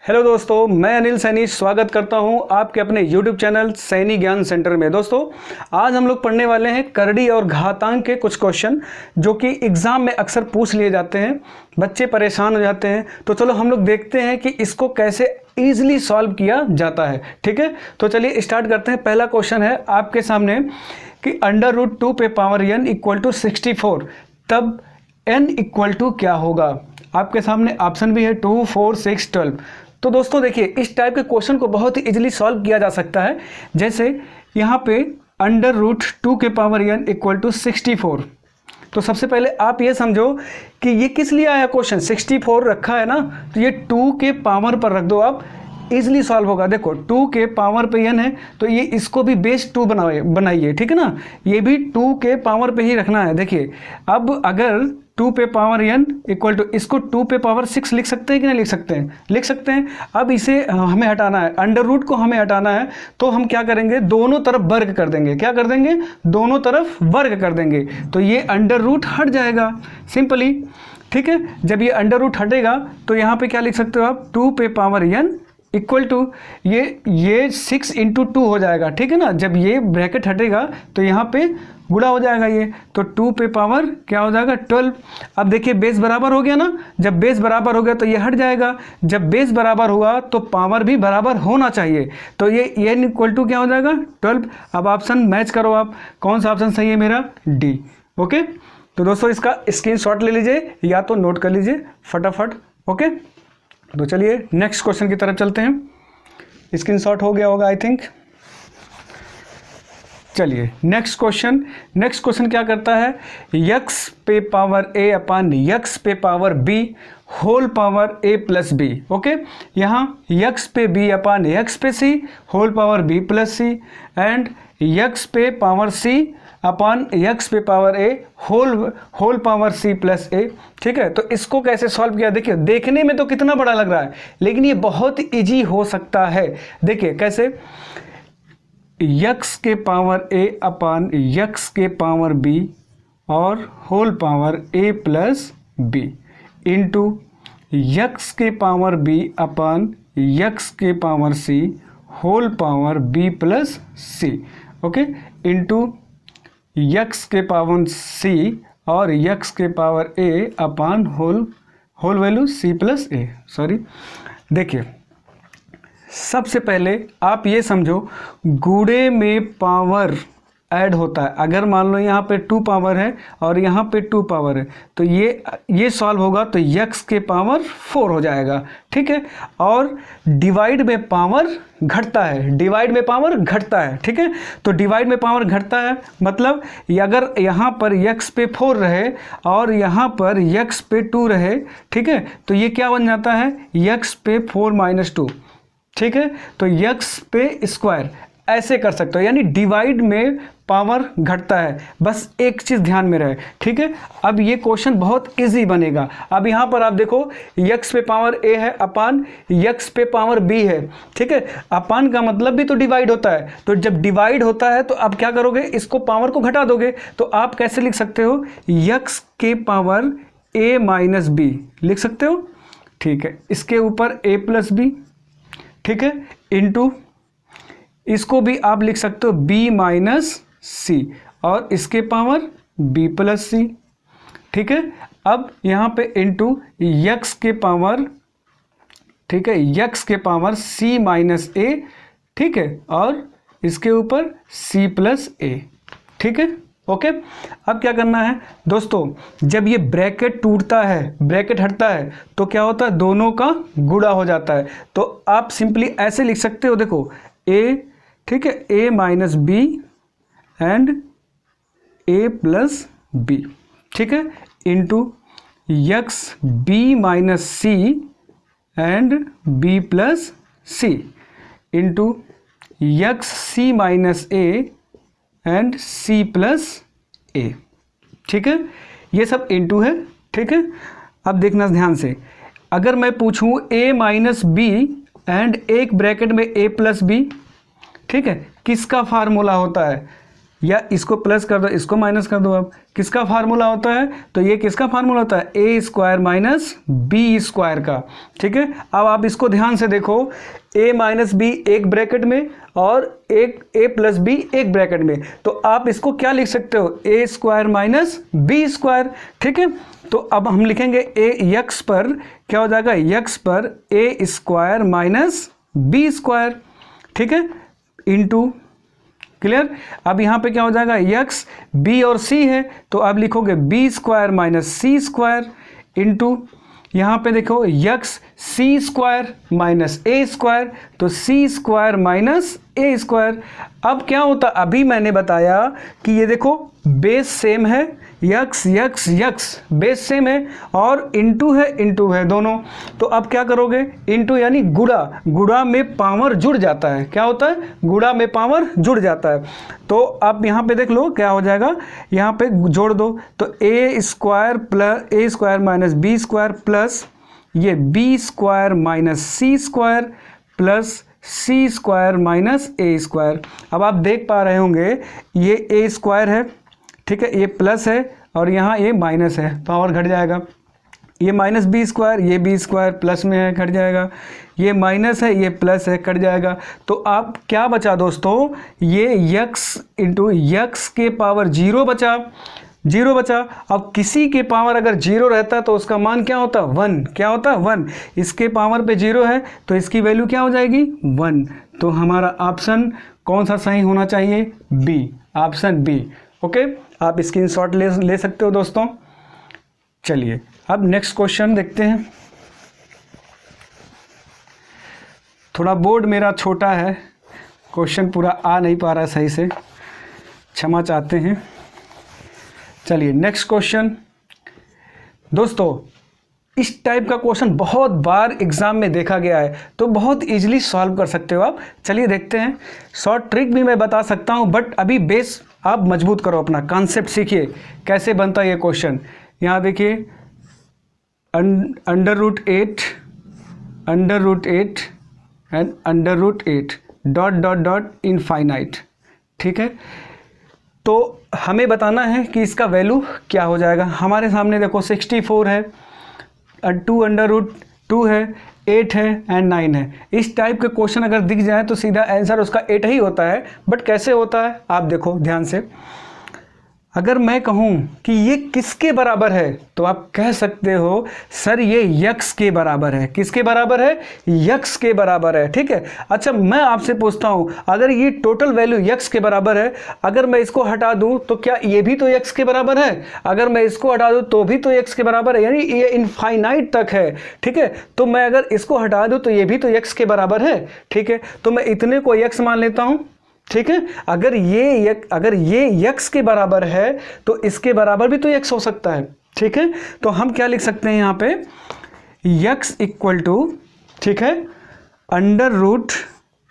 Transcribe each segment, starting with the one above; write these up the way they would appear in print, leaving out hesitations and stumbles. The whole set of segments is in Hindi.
हेलो दोस्तों, मैं अनिल सैनी स्वागत करता हूं आपके अपने YouTube चैनल सैनी ज्ञान सेंटर में। दोस्तों, आज हम लोग पढ़ने वाले हैं करड़ी और घातांक के कुछ क्वेश्चन जो कि एग्ज़ाम में अक्सर पूछ लिए जाते हैं। बच्चे परेशान हो जाते हैं, तो चलो हम लोग देखते हैं कि इसको कैसे ईजिली सॉल्व किया जाता है। ठीक है, तो चलिए स्टार्ट करते हैं। पहला क्वेश्चन है आपके सामने कि √2 पे पावर n इक्वल टू 64, तब n इक्वल टू क्या होगा। आपके सामने ऑप्शन भी है 2, 4, 6, 12। तो दोस्तों देखिए, इस टाइप के क्वेश्चन को बहुत ही इजीली सॉल्व किया जा सकता है। जैसे यहाँ पे √2 के पावर n इक्वल टू 64। तो सबसे पहले आप ये समझो कि ये किस लिए आया क्वेश्चन। 64 रखा है ना, तो ये 2 के पावर पर रख दो, आप इजीली सॉल्व होगा। देखो 2 के पावर पे n है, तो ये इसको भी बेस 2 बनाइए। ठीक है ना, ये भी 2 के पावर पे ही रखना है। देखिए अब अगर 2 पे पावर n इक्वल टू, इसको 2 पे पावर 6 लिख सकते हैं कि नहीं लिख सकते हैं? लिख सकते हैं। अब इसे हमें हटाना है, अंडर रूट को हमें हटाना है, तो हम क्या करेंगे, दोनों तरफ वर्ग कर देंगे। क्या कर देंगे? दोनों तरफ वर्ग कर देंगे, तो ये अंडर रूट हट जाएगा सिंपली। ठीक है, जब ये अंडर रूट हटेगा तो यहाँ पे क्या लिख सकते हो आप, 2 पे पावर n इक्वल टू ये 6 इंटू 2 हो जाएगा। ठीक है ना, जब ये ब्रैकेट हटेगा तो यहाँ पे गुणा हो जाएगा ये, तो 2 पे पावर क्या हो जाएगा, 12। अब देखिए बेस बराबर हो गया ना, जब बेस बराबर हो गया तो ये हट जाएगा। जब बेस बराबर हुआ तो पावर भी बराबर होना चाहिए, तो ये n इक्वल टू क्या हो जाएगा, 12। अब ऑप्शन मैच करो आप, कौन सा ऑप्शन सही है मेरा, डी। ओके, तो दोस्तों इसका स्क्रीनशॉट ले लीजिए या तो नोट कर लीजिए फटाफट। ओके, तो चलिए नेक्स्ट क्वेश्चन की तरफ चलते हैं। स्क्रीनशॉट हो गया होगा आई थिंक। चलिए नेक्स्ट क्वेश्चन क्या करता है, x पे पावर a अपान x पे power b whole power a plus b। Okay, यहाँ x पे b अपान x पे c whole power b plus c and x पे पावर c अपान x पे power a whole power c plus a। ठीक है, तो इसको कैसे सॉल्व किया। देखिए देखने में तो कितना बड़ा लग रहा है, लेकिन ये बहुत इजी हो सकता है। देखिए कैसे, x के पावर a अपान x के पावर b और whole power a plus b into x के पावर b अपान x के power c whole power b plus c। Okay, into x के पावर c और x के power a upon whole value c plus a। Sorry, देखिए सबसे पहले आप ये समझो, गुणे में पावर ऐड होता है। अगर मान लो यहाँ पे 2 पावर है और यहाँ पे 2 पावर है, तो ये सॉल्व होगा तो x के पावर 4 हो जाएगा। ठीक है, और डिवाइड में पावर घटता है, डिवाइड में पावर घटता है। ठीक है, तो डिवाइड में पावर घटता है मतलब अगर यहाँ पर x पे 4 रहे और यहाँ पर x पे 2 रहे, ठीक है, तो ये क्या बन जाता है, x पे 4 माइनस 2। ठीक है, तो x पे स्क्वायर ऐसे कर सकते हो, यानी डिवाइड में पावर घटता है। बस एक चीज़ ध्यान में रहे। ठीक है, अब ये क्वेश्चन बहुत इजी बनेगा। अब यहाँ पर आप देखो, x पे पावर a है अपान x पे पावर b है। ठीक है, अपान का मतलब भी तो डिवाइड होता है, तो जब डिवाइड होता है तो आप क्या करोगे, इसको पावर को घटा दोगे। तो आप कैसे लिख सकते हो, x के पावर a माइनस b लिख सकते हो। ठीक है, इसके ऊपर a प्लस b, ठीक है, इंटू इसको भी आप लिख सकते हो b माइनस c और इसके पावर b प्लस c। ठीक है, अब यहाँ पे इंटू x के पावर, ठीक है, x के पावर c माइनस a, ठीक है, और इसके ऊपर c प्लस a। ठीक है, ओके। अब क्या करना है दोस्तों, जब ये ब्रैकेट टूटता है, ब्रैकेट हटता है, तो क्या होता है, दोनों का गुणा हो जाता है। तो आप सिंपली ऐसे लिख सकते हो, देखो a, ठीक है, a minus B and a plus B, ठीक है, into x b minus C and b plus C into x c minus a and c plus a। ठीक है, ये सब इंटू है। ठीक है, अब देखना ध्यान से, अगर मैं पूछूं a माइनस बी एंड एक ब्रैकेट में a प्लस बी, ठीक है, किसका फार्मूला होता है, या इसको प्लस कर दो, इसको माइनस कर दो। अब किसका फार्मूला होता है, तो ये किसका फार्मूला होता है, ए स्क्वायर माइनस बी स्क्वायर का। ठीक है, अब आप इसको ध्यान से देखो, a माइनस बी एक ब्रैकेट में और एक a प्लस बी एक ब्रैकेट में, तो आप इसको क्या लिख सकते हो, ए स्क्वायर माइनस बी स्क्वायर। ठीक है, तो अब हम लिखेंगे ए यक्स पर क्या हो जाएगा, यक्स पर ए स्क्वायर माइनस बी स्क्वायर। ठीक है, इनटू, क्लियर। अब यहाँ पे क्या हो जाएगा, यक्स बी और सी है तो आप लिखोगे B square minus C square into, यहाँ पे देखो x C square minus A square, तो सी स्क्वायर माइनस ए स्क्वायर। अब क्या होता, अभी मैंने बताया कि ये देखो बेस सेम है, x x x base same है और इनटू है दोनों। तो अब क्या करोगे, इनटू यानी गुणा, गुणा में पावर जुड़ जाता है। क्या होता है, गुणा में पावर जुड़ जाता है। तो अब यहाँ पे देख लो क्या हो जाएगा, यहाँ पे जोड़ दो, तो A square plus A square minus B square plus ये B square minus C square plus C square minus A square. अब आप देख पा रहे होंगे ये ए स्क्वायर है, ठीक है, ये प्लस है और यहाँ ये माइनस है, पावर घट जाएगा। ये माइनस बी स्क्वायर, ये बी स्क्वायर प्लस में है, घट जाएगा। ये माइनस है, ये प्लस है, कट जाएगा। तो अब क्या बचा दोस्तों, ये यक्स इंटू यक्स के पावर जीरो बचा, जीरो बचा। अब किसी के पावर अगर जीरो रहता तो उसका मान क्या होता, वन। क्या होता, वन। इसके पावर पे जीरो है तो इसकी वैल्यू क्या हो जाएगी, वन। तो हमारा ऑप्शन कौन सा सही होना चाहिए, बी, ऑप्शन बी। ओके, आप स्क्रीनशॉट ले सकते हो दोस्तों। चलिए अब नेक्स्ट क्वेश्चन देखते हैं। थोड़ा बोर्ड मेरा छोटा है, क्वेश्चन पूरा आ नहीं पा रहा है सही से, क्षमा चाहते हैं। चलिए नेक्स्ट क्वेश्चन। दोस्तों इस टाइप का क्वेश्चन बहुत बार एग्जाम में देखा गया है, तो बहुत इजीली सॉल्व कर सकते हो आप। चलिए देखते हैं, शॉर्ट ट्रिक भी मैं बता सकता हूं, बट अभी बेस आप मजबूत करो, अपना कॉन्सेप्ट सीखिए कैसे बनता है ये क्वेश्चन। यहाँ देखिए under root 8 and under root 8 dot dot dot infinite. ठीक है, तो हमें बताना है कि इसका वैल्यू क्या हो जाएगा। हमारे सामने देखो 64 है, 2 अंडर रूट 2 है, 8 है एंड 9 है। इस टाइप के क्वेश्चन अगर दिख जाए तो सीधा आंसर उसका 8 ही होता है। बट कैसे होता है आप देखो ध्यान से। अगर मैं कहूँ कि ये किसके बराबर है तो आप कह सकते हो सर ये यक्स के बराबर है। किसके बराबर है, यक्स के बराबर है। ठीक है, अच्छा मैं आपसे पूछता हूँ, अगर ये टोटल वैल्यू यक्स के बराबर है, अगर मैं इसको हटा दूँ तो क्या ये भी तो यक्स के बराबर है, अगर मैं इसको हटा दूँ तो भी तो यक्स के बराबर है, यानी ये इनफाइनाइट तक है। ठीक है, तो मैं अगर इसको हटा दूँ तो ये भी तो यक्स के बराबर है। ठीक है, तो मैं इतने को यक्स मान लेता हूँ। ठीक है, अगर ये यक्स के बराबर है तो इसके बराबर भी तो यक्स हो सकता है। ठीक है, तो हम क्या लिख सकते हैं यहाँ पे, यक्स इक्वल टू, ठीक है, अंडर रूट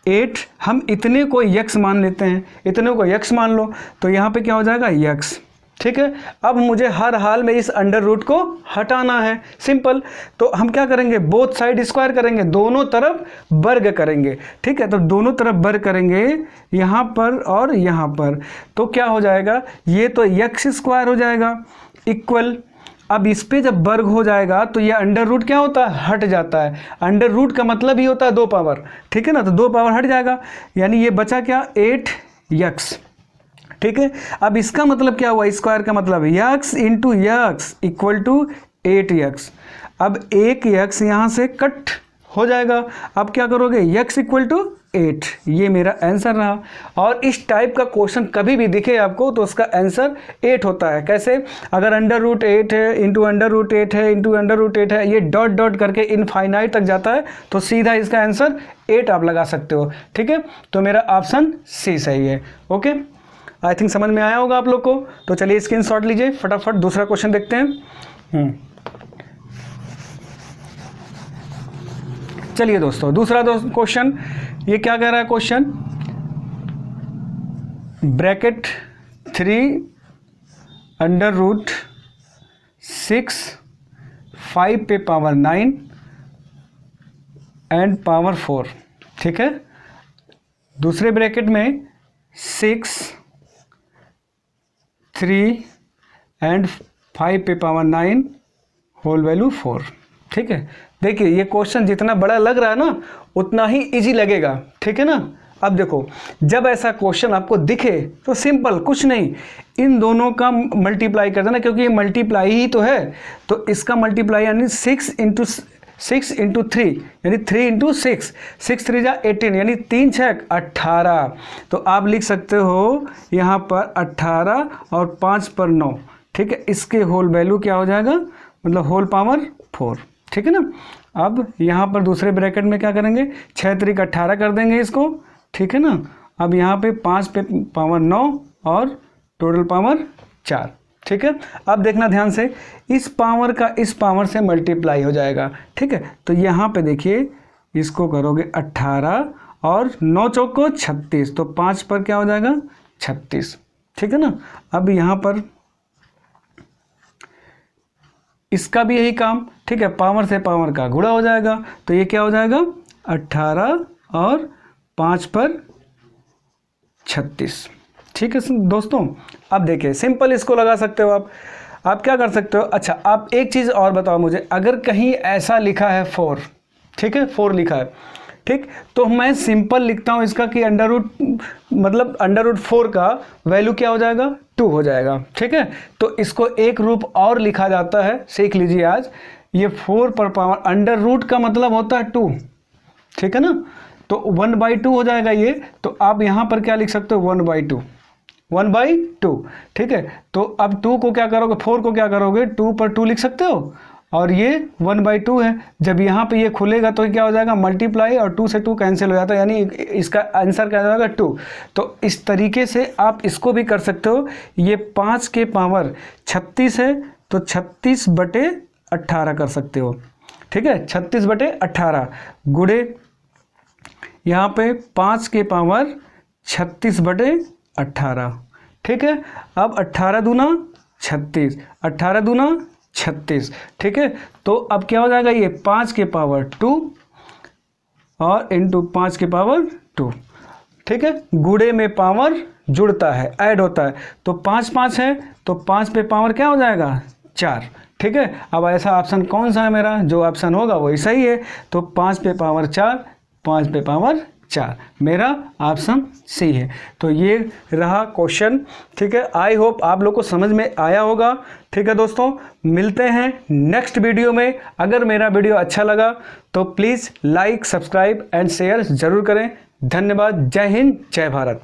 8, हम इतने को यक्स मान लेते हैं, इतने को यक्स मान लो, तो यहाँ पे क्या हो जाएगा, यक्स। ठीक है, अब मुझे हर हाल में इस अंडर रूट को हटाना है, सिंपल। तो हम क्या करेंगे, बोथ साइड स्क्वायर करेंगे, दोनों तरफ वर्ग करेंगे। ठीक है, तो दोनों तरफ वर्ग करेंगे यहाँ पर और यहाँ पर, तो क्या हो जाएगा, ये तो यक्स स्क्वायर हो जाएगा इक्वल। अब इस पे जब वर्ग हो जाएगा तो ये अंडर रूट क्या होता है, हट जाता है। अंडर रूट का मतलब ही होता है 2 पावर। ठीक है ना, तो 2 पावर हट जाएगा, यानी ये बचा क्या, 8 यक्स। ठीक है, अब इसका मतलब क्या हुआ, स्क्वायर का मतलब X into X equal to 8 X. अब 1 यक्स यहाँ से कट हो जाएगा। अब क्या करोगे, यक्स इक्वल टू 8, ये मेरा आंसर रहा। और इस टाइप का क्वेश्चन कभी भी दिखे आपको तो उसका आंसर 8 होता है। कैसे, अगर अंडर रूट 8 है इंटू अंडर रूट 8 है इंटू अंडर रूट 8 है, ये डॉट डॉट करके इनफाइनाइट तक जाता है, तो सीधा इसका आंसर 8 आप लगा सकते हो। ठीक है, तो मेरा ऑप्शन सी सही है। ओके, आई थिंक समझ में आया होगा आप लोग को। तो चलिए स्क्रीनशॉट लीजिए, फटाफट दूसरा क्वेश्चन देखते हैं। चलिए दोस्तों दूसरा क्वेश्चन, ये क्या कह रहा है क्वेश्चन, ब्रैकेट 3 अंडर रूट 6 5 पे पावर 9 एंड पावर 4। ठीक है, दूसरे ब्रैकेट में 6 3 एंड 5 पे पावर 9 होल वैल्यू 4। ठीक है, देखिए ये क्वेश्चन जितना बड़ा लग रहा है ना उतना ही इजी लगेगा। ठीक है ना। अब देखो, जब ऐसा क्वेश्चन आपको दिखे तो सिंपल कुछ नहीं, इन दोनों का मल्टीप्लाई कर देना, क्योंकि ये मल्टीप्लाई ही तो है। तो इसका मल्टीप्लाई यानी 6 इंटू 3 यानी 3 इंटू 6, 6 3 जा 18 यानी 3 6 18। तो आप लिख सकते हो यहाँ पर 18 और 5 पर 9। ठीक है, इसके होल वैल्यू क्या हो जाएगा, मतलब होल पावर 4। ठीक है ना। अब यहाँ पर दूसरे ब्रैकेट में क्या करेंगे, 6 3 18 कर देंगे इसको। ठीक है ना। अब यहाँ पे 5 पे पावर 9 और टोटल पावर 4। ठीक है, अब देखना ध्यान से, इस पावर का इस पावर से मल्टीप्लाई हो जाएगा। ठीक है, तो यहाँ पे देखिए इसको करोगे 18 और 9 चौक को 36, तो 5 पर क्या हो जाएगा 36। ठीक है ना। अब यहाँ पर इसका भी यही काम। ठीक है, पावर से पावर का गुणा हो जाएगा, तो ये क्या हो जाएगा 18 और 5 पर 36। ठीक है दोस्तों, अब देखिए सिंपल इसको लगा सकते हो आप क्या कर सकते हो। अच्छा, आप एक चीज़ और बताओ मुझे, अगर कहीं ऐसा लिखा है 4, ठीक है 4 लिखा है, ठीक, तो मैं सिंपल लिखता हूँ इसका कि अंडर रूट 4 का वैल्यू क्या हो जाएगा 2 हो जाएगा। ठीक है, तो इसको एक रूप और लिखा जाता है, सीख लीजिए आज। ये 4 पर पावर अंडर रूट का मतलब होता है 2। ठीक है ना, तो 1/2 हो जाएगा ये। तो आप यहाँ पर क्या लिख सकते हो 1/2, 1/2। ठीक है, तो अब 2 को क्या करोगे, 4 को क्या करोगे 2 पर 2 लिख सकते हो, और ये 1/2 है। जब यहाँ पे ये खुलेगा तो क्या हो जाएगा मल्टीप्लाई, और 2 से 2 कैंसिल हो जाता है, यानी इसका आंसर क्या हो जाएगा 2। तो इस तरीके से आप इसको भी कर सकते हो। ये 5 के पावर 36 है, तो 36/18 कर सकते हो। ठीक है, 36/18 गुणे यहाँ पे 5 के पावर 36/18। ठीक है, अब 18 दूना 36, 18 दूना 36। ठीक है, तो अब क्या हो जाएगा ये 5 के पावर 2 और इंटू 5 के पावर 2। ठीक है, गुणे में पावर जुड़ता है, ऐड होता है, तो 5 5 है, तो 5 पे पावर क्या हो जाएगा 4। ठीक है, अब ऐसा ऑप्शन कौन सा है मेरा, जो ऑप्शन होगा वही सही है। तो 5 पे पावर 4, 5 पे पावर 4 मेरा ऑप्शन सी है। तो ये रहा क्वेश्चन। ठीक है, आई होप आप लोग को समझ में आया होगा। ठीक है दोस्तों, मिलते हैं नेक्स्ट वीडियो में। अगर मेरा वीडियो अच्छा लगा तो please like, subscribe and share ज़रूर करें। धन्यवाद। जय हिंद, जय भारत।